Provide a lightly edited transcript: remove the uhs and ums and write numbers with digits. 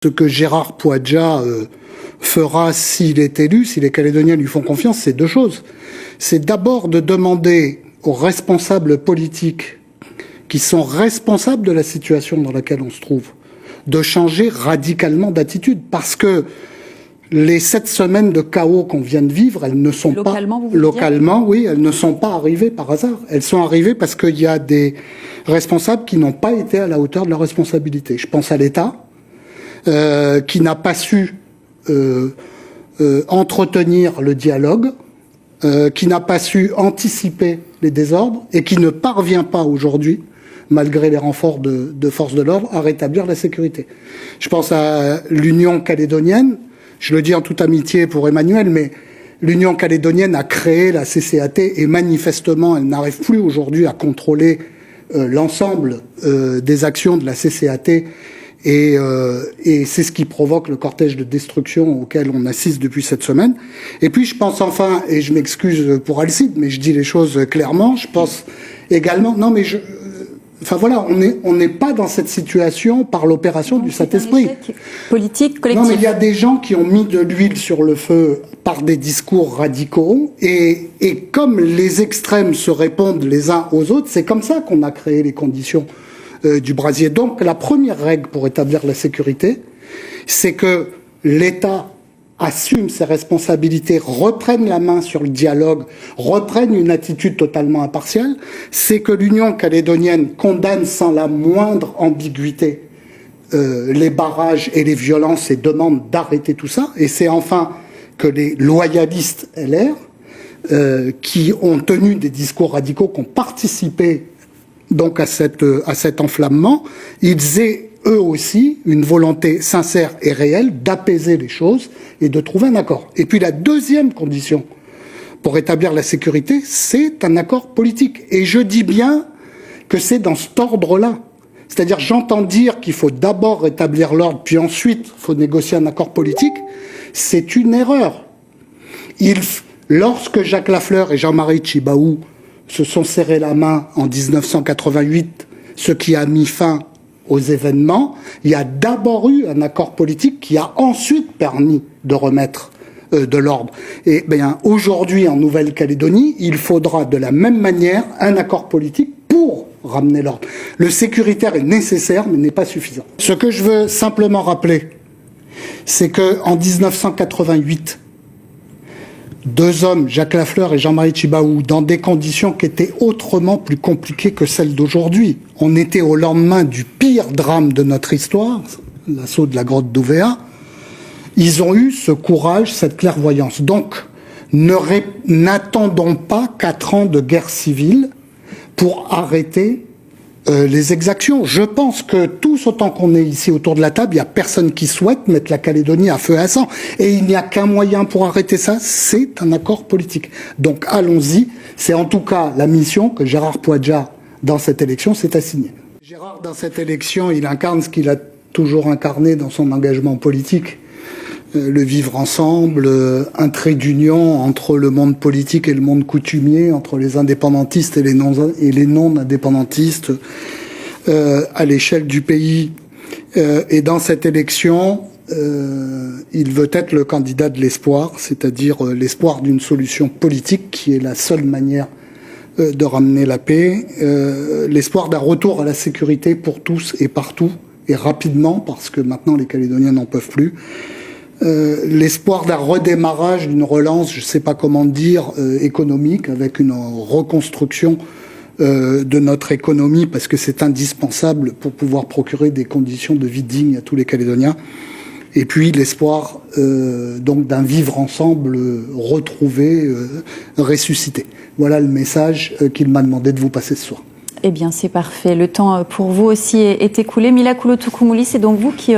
Ce que Gérard Poadja fera s'il est élu, si les Calédoniens lui font confiance, c'est deux choses. C'est d'abord de demander aux responsables politiques qui sont responsables de la situation dans laquelle on se trouve, de changer radicalement d'attitude. Parce que les 7 semaines de chaos qu'on vient de vivre, elles ne sont localement, oui, elles ne sont pas arrivées par hasard. Elles sont arrivées parce qu'il y a des responsables qui n'ont pas été à la hauteur de leur responsabilité. Je pense à l'État, qui n'a pas su entretenir le dialogue, qui n'a pas su anticiper les désordres et qui ne parvient pas aujourd'hui, malgré les renforts de forces de l'ordre, à rétablir la sécurité. Je pense à l'Union calédonienne, je le dis en toute amitié pour Emmanuel, mais l'Union calédonienne a créé la CCAT et manifestement elle n'arrive plus aujourd'hui à contrôler l'ensemble des actions de la CCAT et c'est ce qui provoque le cortège de destruction auquel on assiste depuis cette semaine. Et puis je pense enfin, et je m'excuse pour Alcide, mais je dis les choses clairement, je pense également, non mais enfin voilà, on n'est pas dans cette situation par l'opération du Saint-Esprit. Politique, collectif. Non, mais il y a des gens qui ont mis de l'huile sur le feu par des discours radicaux, et comme les extrêmes se répondent les uns aux autres, c'est comme ça qu'on a créé les conditions du brasier. Donc la première règle pour établir la sécurité, c'est que l'État assume ses responsabilités, reprenne la main sur le dialogue, reprenne une attitude totalement impartiale, c'est que l'Union calédonienne condamne sans la moindre ambiguïté les barrages et les violences et demande d'arrêter tout ça, et c'est enfin que les loyalistes LR, qui ont tenu des discours radicaux, qui ont participé donc à cet enflammement, ils aient eux aussi une volonté sincère et réelle d'apaiser les choses et de trouver un accord. Et puis la deuxième condition pour établir la sécurité, c'est un accord politique. Et je dis bien que c'est dans cet ordre-là. C'est-à-dire, j'entends dire qu'il faut d'abord rétablir l'ordre, puis ensuite il faut négocier un accord politique. C'est une erreur. Lorsque Jacques Lafleur et Jean-Marie Tjibaou se sont serrés la main en 1988, ce qui a mis fin aux événements, il y a d'abord eu un accord politique qui a ensuite permis de remettre de l'ordre. Et bien aujourd'hui en Nouvelle-Calédonie, il faudra de la même manière un accord politique pour ramener l'ordre. Le sécuritaire est nécessaire mais n'est pas suffisant. Ce que je veux simplement rappeler, c'est que en 1988, 2 hommes, Jacques Lafleur et Jean-Marie Tjibaou, dans des conditions qui étaient autrement plus compliquées que celles d'aujourd'hui. On était au lendemain du pire drame de notre histoire, l'assaut de la grotte d'Ouvéa. Ils ont eu ce courage, cette clairvoyance. Donc, n'attendons pas 4 ans de guerre civile pour arrêter les exactions. Je pense que tous autant qu'on est ici autour de la table, il n'y a personne qui souhaite mettre la Calédonie à feu et à sang. Et il n'y a qu'un moyen pour arrêter ça, c'est un accord politique. Donc allons-y. C'est en tout cas la mission que Gérard Poadja, dans cette élection, s'est assignée. Gérard, dans cette élection, il incarne ce qu'il a toujours incarné dans son engagement politique. Le vivre ensemble, un trait d'union entre le monde politique et le monde coutumier, entre les indépendantistes et les non-indépendantistes à l'échelle du pays. Et dans cette élection, il veut être le candidat de l'espoir, c'est-à-dire l'espoir d'une solution politique qui est la seule manière de ramener la paix, l'espoir d'un retour à la sécurité pour tous et partout, et rapidement, parce que maintenant les Calédoniens n'en peuvent plus, l'espoir d'un redémarrage, d'une relance, je ne sais pas comment dire, économique, avec une reconstruction de notre économie, parce que c'est indispensable pour pouvoir procurer des conditions de vie dignes à tous les Calédoniens. Et puis l'espoir donc d'un vivre ensemble retrouvé, ressuscité. Voilà le message qu'il m'a demandé de vous passer ce soir. Eh bien, c'est parfait. Le temps pour vous aussi est écoulé. Mila Koulo-Toukoumoulis, c'est donc vous qui